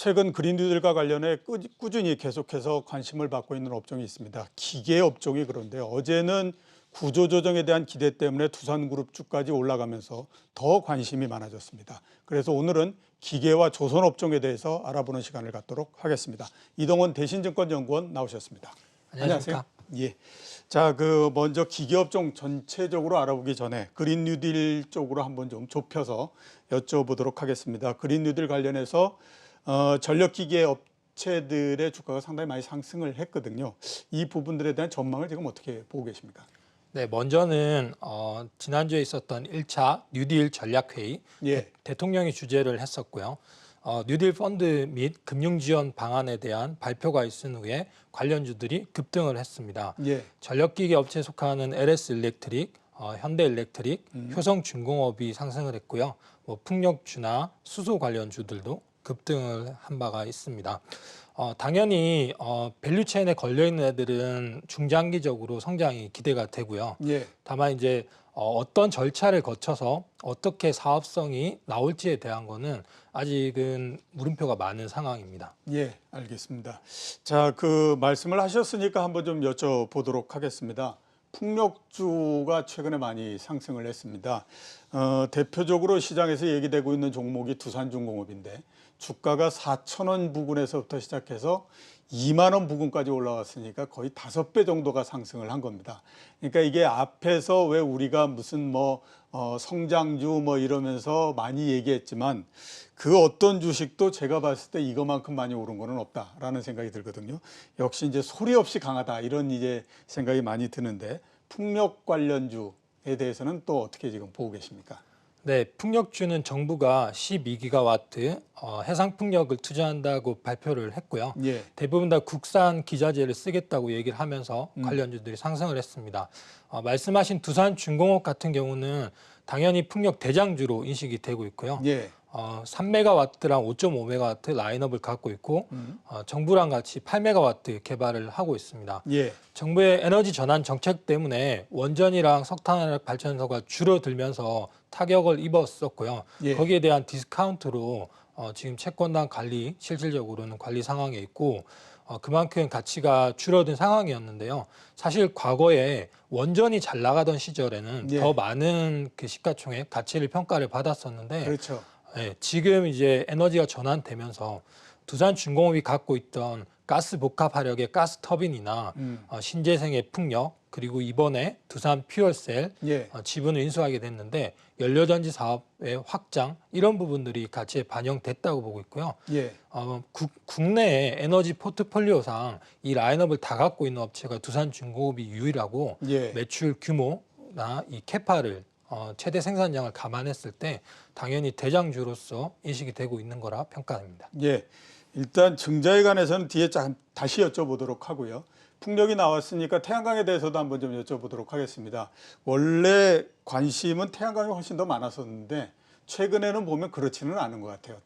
최근 그린뉴딜과 관련해 꾸준히 계속해서 관심을 받고 있는 업종이 있습니다. 기계 업종이 그런데 어제는 구조조정에 대한 기대 때문에 두산그룹 주까지 올라가면서 더 관심이 많아졌습니다. 그래서 오늘은 기계와 조선 업종에 대해서 알아보는 시간을 갖도록 하겠습니다. 이동원 대신증권연구원 나오셨습니다. 안녕하세요. 예. 자, 먼저 기계 업종 전체적으로 알아보기 전에 그린뉴딜 쪽으로 한번 좀 좁혀서 여쭤보도록 하겠습니다. 그린뉴딜 관련해서 전력기계 업체들의 주가가 상당히 많이 상승을 했거든요. 이 부분들에 대한 전망을 지금 어떻게 보고 계십니까? 네, 먼저는 지난주에 있었던 1차 뉴딜 전략회의 대통령이 주재를 했었고요. 뉴딜 펀드 및 금융지원 방안에 대한 발표가 있은 후에 관련주들이 급등을 했습니다. 전력기계 업체에 속하는 LS일렉트릭, 현대일렉트릭, 효성중공업이 상승을 했고요. 풍력주나 수소 관련주들도 급등을 한 바가 있습니다. 당연히 밸류체인에 걸려 있는 애들은 중장기적으로 성장이 기대가 되고요. 다만 이제 어떤 절차를 거쳐서 어떻게 사업성이 나올지에 대한 거는 아직은 물음표가 많은 상황입니다. 예, 알겠습니다. 자, 말씀을 하셨으니까 한번 좀 여쭤보도록 하겠습니다. 풍력주가 최근에 많이 상승을 했습니다. 대표적으로 시장에서 얘기되고 있는 종목이 두산중공업인데 주가가 4,000원 부근에서부터 시작해서 2만 원 부근까지 올라왔으니까 거의 5배 정도가 상승을 한 겁니다. 그러니까 이게 앞에서 왜 우리가 무슨 성장주 이러면서 많이 얘기했지만 그 어떤 주식도 제가 봤을 때 이거만큼 많이 오른 거는 없다라는 생각이 들거든요. 역시 이제 소리 없이 강하다 이런 이제 생각이 많이 드는데 풍력 관련주에 대해서는 또 어떻게 지금 보고 계십니까? 네, 풍력주는 정부가 12기가와트 해상 풍력을 투자한다고 발표를 했고요. 대부분 다 국산 기자재를 쓰겠다고 얘기를 하면서 관련주들이 상승을 했습니다. 말씀하신 두산중공업 같은 경우는 당연히 풍력 대장주로 인식이 되고 있고요. 3메가와트랑 5.5메가와트 라인업을 갖고 있고 정부랑 같이 8메가와트 개발을 하고 있습니다. 정부의 에너지 전환 정책 때문에 원전이랑 석탄화력 발전소가 줄어들면서 타격을 입었었고요. 거기에 대한 디스카운트로 지금 채권당 관리, 실질적으로는 관리 상황에 있고 그만큼 가치가 줄어든 상황이었는데요. 사실 과거에 원전이 잘 나가던 시절에는 더 많은 그 시가총액 가치를 평가를 받았었는데 그렇죠. 지금 이제 에너지가 전환되면서 두산중공업이 갖고 있던 가스 복합화력의 가스 터빈이나 신재생의 풍력 그리고 이번에 두산 퓨얼셀 지분을 인수하게 됐는데 연료전지 사업의 확장 이런 부분들이 가치에 반영됐다고 보고 있고요. 국내의 에너지 포트폴리오상 이 라인업을 다 갖고 있는 업체가 두산중공업이 유일하고 매출 규모나 이 캐파를 최대 생산량을 감안했을 때 당연히 대장주로서 인식이 되고 있는 거라 평가됩니다. 일단 증자에 관해서는 뒤에 다시 여쭤보도록 하고요. 풍력이 나왔으니까 태양광에 대해서도 한번 좀 여쭤보도록 하겠습니다. 원래 관심은 태양광이 훨씬 더 많았었는데 최근에는 보면 그렇지는 않은 것 같아요.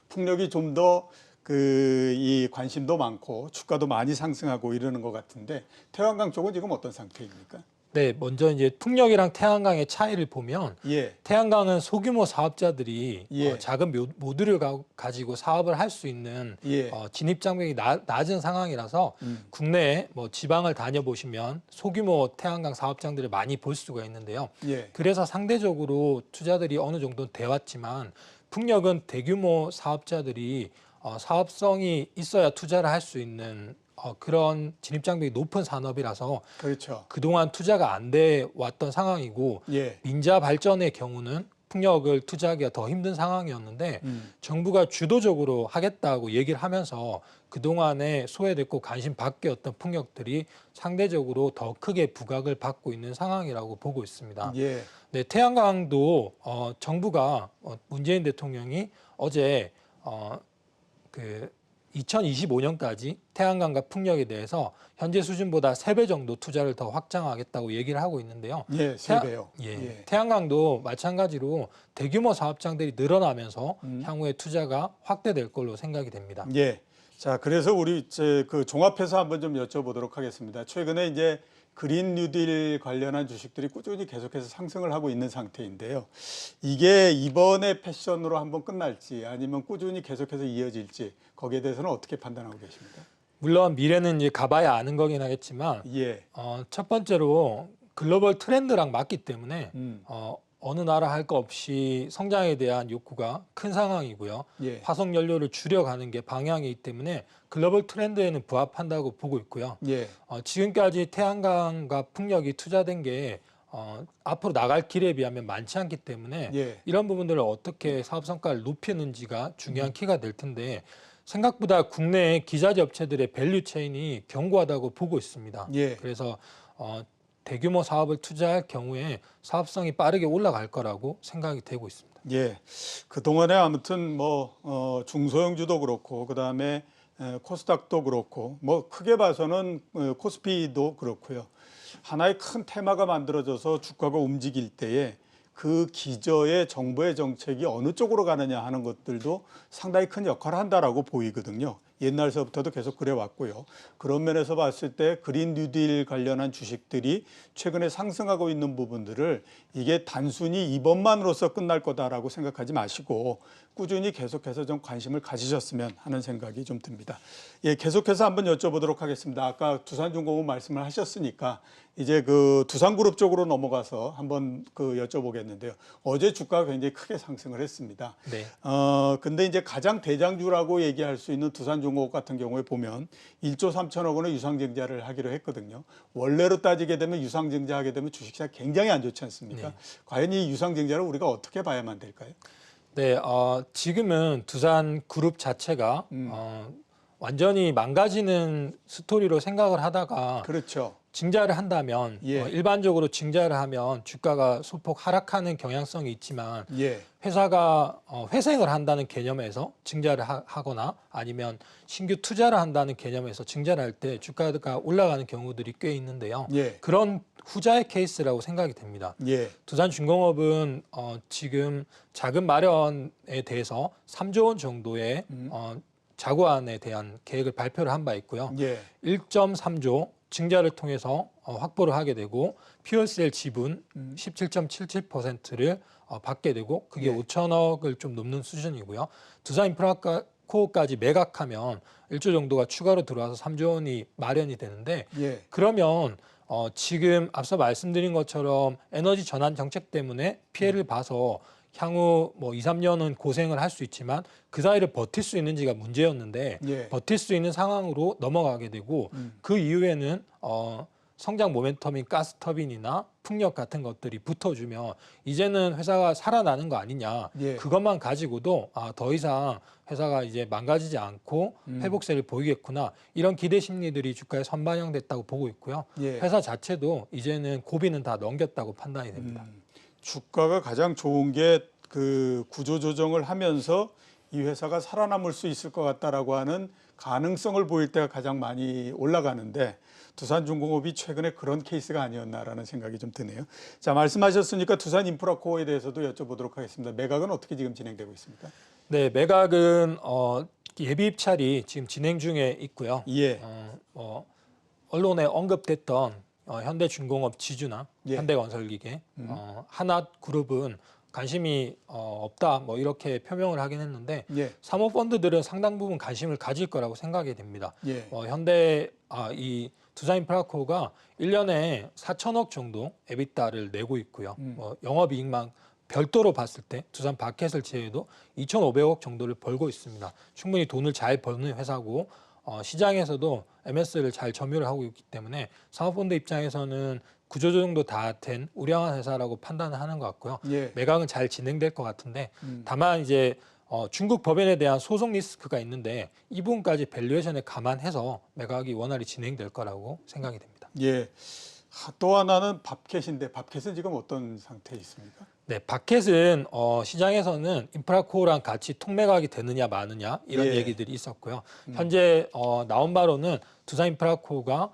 풍력이 좀 더 이 관심도 많고 주가도 많이 상승하고 이러는 것 같은데 태양광 쪽은 지금 어떤 상태입니까? 네, 먼저 이제 풍력이랑 태양광의 차이를 보면 태양광은 소규모 사업자들이 작은 모듈을 가지고 사업을 할 수 있는 진입 장벽이 낮은 상황이라서 국내에 지방을 다녀보시면 소규모 태양광 사업장들을 많이 볼 수가 있는데요. 그래서 상대적으로 투자들이 어느 정도 돼 왔지만 풍력은 대규모 사업자들이 사업성이 있어야 투자를 할 수 있는 그런 진입장벽이 높은 산업이라서 그동안 투자가 안 돼 왔던 상황이고 민자 발전의 경우는 풍력을 투자하기가 더 힘든 상황이었는데 정부가 주도적으로 하겠다고 얘기를 하면서 그동안에 소외됐고 관심 밖이었던 풍력들이 상대적으로 더 크게 부각을 받고 있는 상황이라고 보고 있습니다. 네, 태양광도 정부가 문재인 대통령이 어제 2025년까지 태양광과 풍력에 대해서 현재 수준보다 3배 정도 투자를 더 확장하겠다고 얘기를 하고 있는데요. 3배요. 태양광도 마찬가지로 대규모 사업장들이 늘어나면서 향후에 투자가 확대될 걸로 생각이 됩니다. 자, 그래서 우리 종합해서 한번 좀 여쭤보도록 하겠습니다. 최근에 이제 그린 뉴딜 관련한 주식들이 꾸준히 계속해서 상승을 하고 있는 상태인데요. 이게 이번에 패션으로 한번 끝날지 아니면 꾸준히 계속해서 이어질지 거기에 대해서는 어떻게 판단하고 계십니까? 물론 미래는 이제 가봐야 아는 거긴 하겠지만 첫 번째로 글로벌 트렌드랑 맞기 때문에 어느 나라 할 거 없이 성장에 대한 욕구가 큰 상황이고요. 화석 연료를 줄여가는 게 방향이기 때문에 글로벌 트렌드에는 부합한다고 보고 있고요. 지금까지 태양광과 풍력이 투자된 게 앞으로 나갈 길에 비하면 많지 않기 때문에 이런 부분들을 어떻게 사업 성과를 높이는지가 중요한 키가 될 텐데 생각보다 국내 기자재 업체들의 밸류 체인이 견고하다고 보고 있습니다. 그래서 대규모 사업을 투자할 경우에 사업성이 빠르게 올라갈 거라고 생각이 되고 있습니다. 그동안에 아무튼 중소형주도 그렇고 그다음에 코스닥도 그렇고 크게 봐서는 코스피도 그렇고요. 하나의 큰 테마가 만들어져서 주가가 움직일 때에 그 기저의 정부의 정책이 어느 쪽으로 가느냐 하는 것들도 상당히 큰 역할을 한다라고 보이거든요. 옛날서부터도 계속 그래 왔고요. 그런 면에서 봤을 때 그린 뉴딜 관련한 주식들이 최근에 상승하고 있는 부분들을 이게 단순히 이번만으로서 끝날 거다라고 생각하지 마시고 꾸준히 계속해서 좀 관심을 가지셨으면 하는 생각이 좀 듭니다. 계속해서 한번 여쭤보도록 하겠습니다. 아까 두산중공업 말씀을 하셨으니까 이제 그 두산그룹 쪽으로 넘어가서 한번 여쭤보겠는데요. 어제 주가가 굉장히 크게 상승을 했습니다. 근데 이제 가장 대장주라고 얘기할 수 있는 두산중공업 같은 경우에 보면 1조 3천억 원의 유상증자를 하기로 했거든요. 원래로 따지게 되면 유상증자 하게 되면 주식시장 굉장히 안 좋지 않습니까? 과연 이 유상증자를 우리가 어떻게 봐야만 될까요? 지금은 두산그룹 자체가 완전히 망가지는 스토리로 생각을 하다가 증자를 한다면 일반적으로 증자를 하면 주가가 소폭 하락하는 경향성이 있지만 회사가 회생을 한다는 개념에서 증자를 하거나 아니면 신규 투자를 한다는 개념에서 증자를 할 때 주가가 올라가는 경우들이 꽤 있는데요. 그런 후자의 케이스라고 생각이 됩니다. 두산중공업은 지금 자금 마련에 대해서 3조 원 정도의 자구안에 대한 계획을 발표를 한 바 있고요. 1.3조 증자를 통해서 확보를 하게 되고 퓨얼셀 지분 17.77%를 받게 되고 그게 5천억을 좀 넘는 수준이고요. 두산인프라코어까지 매각하면 1조 정도가 추가로 들어와서 3조 원이 마련이 되는데 그러면 지금 앞서 말씀드린 것처럼 에너지 전환 정책 때문에 피해를 봐서 향후 2, 3년은 고생을 할 수 있지만 그 사이를 버틸 수 있는지가 문제였는데 버틸 수 있는 상황으로 넘어가게 되고 그 이후에는 성장 모멘텀인 가스터빈이나 풍력 같은 것들이 붙어주면 이제는 회사가 살아나는 거 아니냐. 그것만 가지고도 더 이상 회사가 이제 망가지지 않고 회복세를 보이겠구나. 이런 기대 심리들이 주가에 선반영됐다고 보고 있고요. 회사 자체도 이제는 고비는 다 넘겼다고 판단이 됩니다. 주가가 가장 좋은 게 그 구조 조정을 하면서 이 회사가 살아남을 수 있을 것 같다라고 하는 가능성을 보일 때가 가장 많이 올라가는데 두산중공업이 최근에 그런 케이스가 아니었나라는 생각이 좀 드네요. 자, 말씀하셨으니까 두산인프라코어에 대해서도 여쭤보도록 하겠습니다. 매각은 어떻게 지금 진행되고 있습니까? 매각은 예비 입찰이 지금 진행 중에 있고요. 언론에 언급됐던 현대중공업 지주나 현대건설기계, 하나그룹은 관심이 없다 이렇게 표명을 하긴 했는데 사모펀드들은 상당 부분 관심을 가질 거라고 생각이 됩니다. 이 두산인프라코어가 1년에 4천억 정도 에비타를 내고 있고요. 영업이익만 별도로 봤을 때 두산 바켓을 제외도 2,500억 정도를 벌고 있습니다. 충분히 돈을 잘 버는 회사고 시장에서도 MS를 잘 점유를 하고 있기 때문에 사모펀드 입장에서는 구조조정도 다 된 우량한 회사라고 판단을 하는 것 같고요. 매각은 잘 진행될 것 같은데 다만 이제 중국 법인에 대한 소송 리스크가 있는데 이 부분까지 밸류에이션에 감안해서 매각이 원활히 진행될 거라고 생각이 됩니다. 또 하나는 밥켓인데 밥켓은 지금 어떤 상태에 있습니까? 밥켓은 시장에서는 인프라코어랑 같이 통매각이 되느냐 마느냐 이런 얘기들이 있었고요. 현재 나온 바로는 두산인프라코어가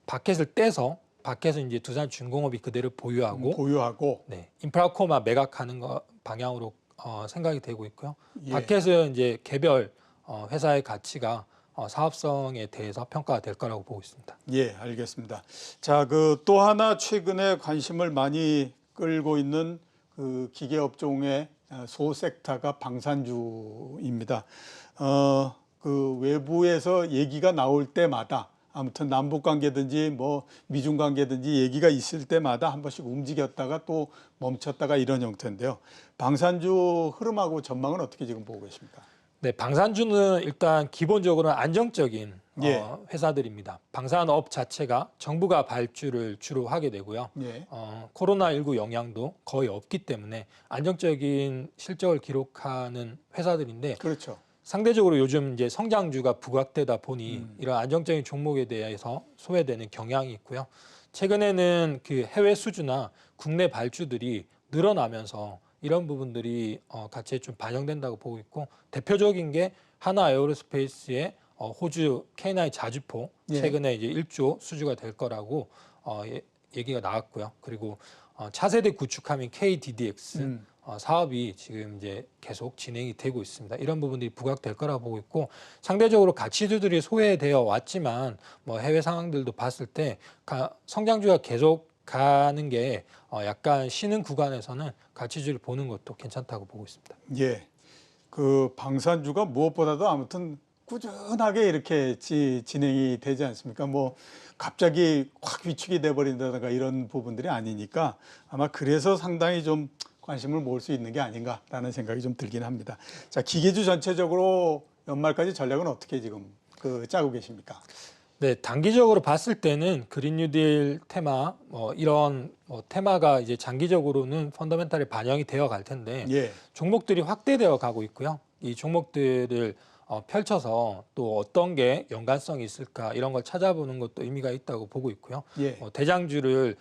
밥켓을 떼서 밥켓은 이제 두산중공업이 그대로 보유하고 인프라코어만 매각하는 거 방향으로 생각이 되고 있고요. 밥켓은 이제 개별 회사의 가치가 사업성에 대해서 평가가 될 거라고 보고 있습니다. 예, 알겠습니다. 자, 그 또 하나 최근에 관심을 많이 끌고 있는 그 기계업종의 소섹터가 방산주입니다. 그 외부에서 얘기가 나올 때마다 아무튼 남북 관계든지 뭐 미중 관계든지 얘기가 있을 때마다 한 번씩 움직였다가 또 멈췄다가 이런 형태인데요. 방산주 흐름하고 전망은 어떻게 지금 보고 계십니까? 네, 방산주는 일단 기본적으로 안정적인 예. 회사들입니다. 방산업 자체가 정부가 발주를 주로 하게 되고요. 예. 코로나19 영향도 거의 없기 때문에 안정적인 실적을 기록하는 회사들인데, 그렇죠. 상대적으로 요즘 이제 성장주가 부각되다 보니 이런 안정적인 종목에 대해서 소외되는 경향이 있고요. 최근에는 그 해외 수주나 국내 발주들이 늘어나면서 이런 부분들이 가치에 좀 반영된다고 보고 있고, 대표적인 게 하나 에어로스페이스의 호주 K9 자주포 최근에 이제 1조 수주가 될 거라고 얘기가 나왔고요. 그리고 차세대 구축함인 KDDX 사업이 지금 이제 계속 진행이 되고 있습니다. 이런 부분들이 부각될 거라고 보고 있고, 상대적으로 가치주들이 소외되어 왔지만 뭐 해외 상황들도 봤을 때 성장주가 계속 가는 게 약간 쉬는 구간에서는 가치주를 보는 것도 괜찮다고 보고 있습니다. 예, 그 방산주가 무엇보다도 아무튼 꾸준하게 이렇게 진행이 되지 않습니까? 뭐 갑자기 확 위축이 돼버린다든가 이런 부분들이 아니니까 아마 그래서 상당히 좀 관심을 모을 수 있는 게 아닌가라는 생각이 좀 들긴 합니다. 자, 기계주 전체적으로 연말까지 전략은 어떻게 지금 짜고 계십니까? 네, 단기적으로 봤을 때는 그린 뉴딜 테마, 이런 테마가 이제 장기적으로는 펀더멘탈에 반영이 되어 갈 텐데, 예. 종목들이 확대되어 가고 있고요. 이 종목들을 펼쳐서 또 어떤 게 연관성이 있을까 이런 걸 찾아보는 것도 의미가 있다고 보고 있고요. 예. 대장주를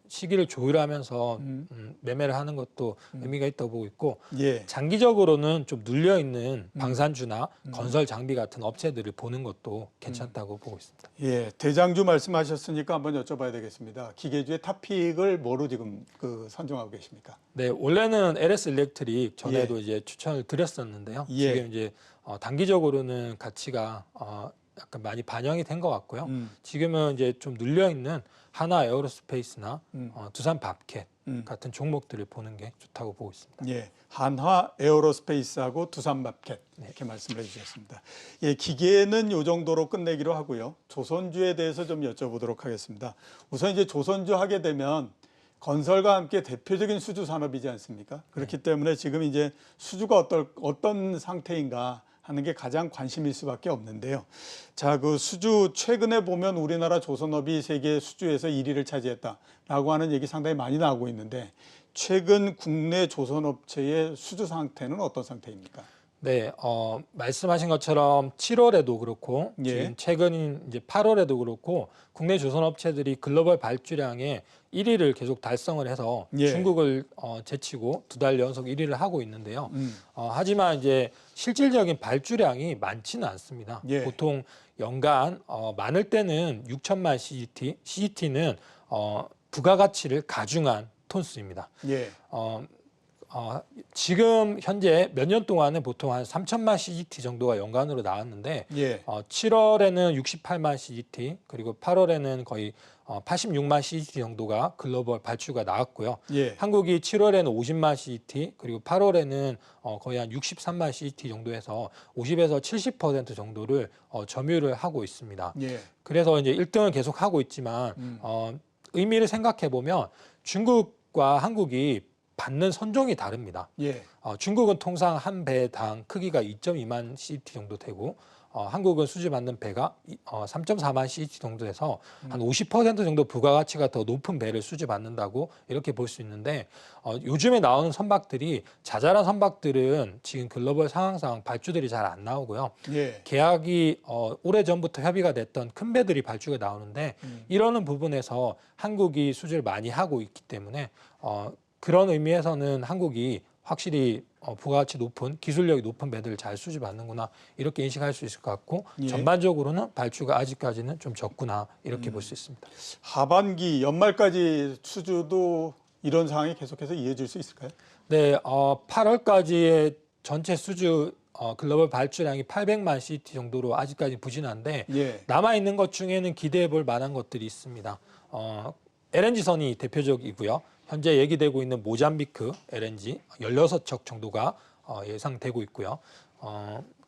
시기를 조율하면서 매매를 하는 것도 의미가 있다고 보고 있고, 예. 장기적으로는 좀 눌려 있는 방산주나 건설 장비 같은 업체들을 보는 것도 괜찮다고 보고 있습니다. 예, 대장주 말씀하셨으니까 한번 여쭤봐야 되겠습니다. 기계주의 탑픽을 뭐로 지금 선정하고 계십니까? 네, 원래는 LS 일렉트릭 전에도 이제 추천을 드렸었는데요. 예. 지금 이제 단기적으로는 가치가 약간 많이 반영이 된 것 같고요. 지금은 이제 좀 눌려 있는 하나 에어로스페이스나 두산 밥캣 같은 종목들을 보는 게 좋다고 보고 있습니다. 예, 한화 에어로스페이스하고 두산밥켓 이렇게 말씀을 해주셨습니다. 예, 기계는 이 정도로 끝내기로 하고요. 조선주에 대해서 좀 여쭤보도록 하겠습니다. 우선 이제 조선주 하게 되면 건설과 함께 대표적인 수주 산업이지 않습니까? 그렇기 때문에 지금 이제 수주가 어떤 상태인가 하는 게 가장 관심일 수밖에 없는데요. 자, 그 수주 최근에 보면 우리나라 조선업이 세계 수주에서 1위를 차지했다라고 하는 얘기 상당히 많이 나오고 있는데, 최근 국내 조선업체의 수주 상태는 어떤 상태입니까? 네, 말씀하신 것처럼 7월에도 그렇고 지금 최근인 이제 8월에도 그렇고 국내 조선업체들이 글로벌 발주량의 1위를 계속 달성을 해서 중국을 제치고 2달 연속 1위를 하고 있는데요. 하지만 이제 실질적인 발주량이 많지는 않습니다. 보통 연간 많을 때는 6천만 CGT는 부가가치를 가중한 톤수입니다. 지금 현재 몇 년 동안은 보통 한 3천만 CGT 정도가 연간으로 나왔는데 7월에는 68만 CGT 그리고 8월에는 거의 86만 CGT 정도가 글로벌 발주가 나왔고요. 한국이 7월에는 50만 CGT 그리고 8월에는 거의 한 63만 CGT 정도에서 50에서 70% 정도를 점유를 하고 있습니다. 그래서 이제 1등을 계속 하고 있지만 의미를 생각해 보면 중국과 한국이 받는 선종이 다릅니다. 중국은 통상 한 배당 크기가 2.2만 CGT 정도 되고 한국은 수주받는 배가 3.4만 CGT 정도 돼서 한 50% 정도 부가가치가 더 높은 배를 수주받는다고 이렇게 볼 수 있는데, 요즘에 나오는 선박들이 자잘한 선박들은 지금 글로벌 상황상 발주들이 잘 안 나오고요. 계약이 오래전부터 협의가 됐던 큰 배들이 발주가 나오는데 이러는 부분에서 한국이 수주를 많이 하고 있기 때문에 그런 의미에서는 한국이 확실히 부가가치 높은 기술력이 높은 배들을 잘 수주받는구나 이렇게 인식할 수 있을 것 같고, 전반적으로는 발주가 아직까지는 좀 적구나 이렇게 볼 수 있습니다. 하반기 연말까지 수주도 이런 상황이 계속해서 이어질 수 있을까요? 네, 8월까지의 전체 수주 글로벌 발주량이 800만 CT 정도로 아직까지 부진한데 예. 남아 있는 것 중에는 기대해 볼 만한 것들이 있습니다. LNG선이 대표적이고요. 현재 얘기되고 있는 모잠비크 LNG 16척 정도가 예상되고 있고요.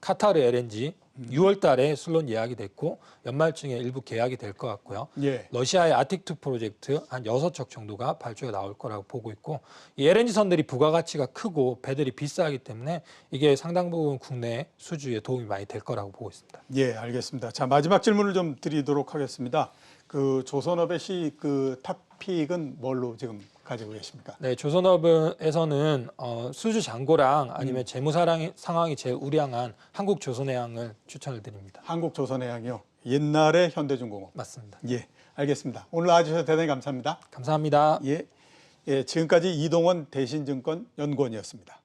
카타르 LNG 6월 달에 술론 예약이 됐고 연말쯤에 일부 계약이 될 것 같고요. 예. 러시아의 아틱2 프로젝트 한 6척 정도가 발주가 나올 거라고 보고 있고 이 LNG선들이 부가가치가 크고 배들이 비싸기 때문에 이게 상당 부분 국내 수주에 도움이 많이 될 거라고 보고 있습니다. 예, 알겠습니다. 자, 마지막 질문을 좀 드리도록 하겠습니다. 그 조선업의 그 탑픽은 뭘로 지금 가지고 계십니까? 네, 조선업에서는 수주 잔고랑 아니면 재무 상황이 제일 우량한 한국조선해양을 추천을 드립니다. 한국조선해양이요. 옛날에 현대중공업. 맞습니다. 예, 알겠습니다. 오늘 나와주셔서 대단히 감사합니다. 감사합니다. 예, 지금까지 이동원 대신증권 연구원이었습니다.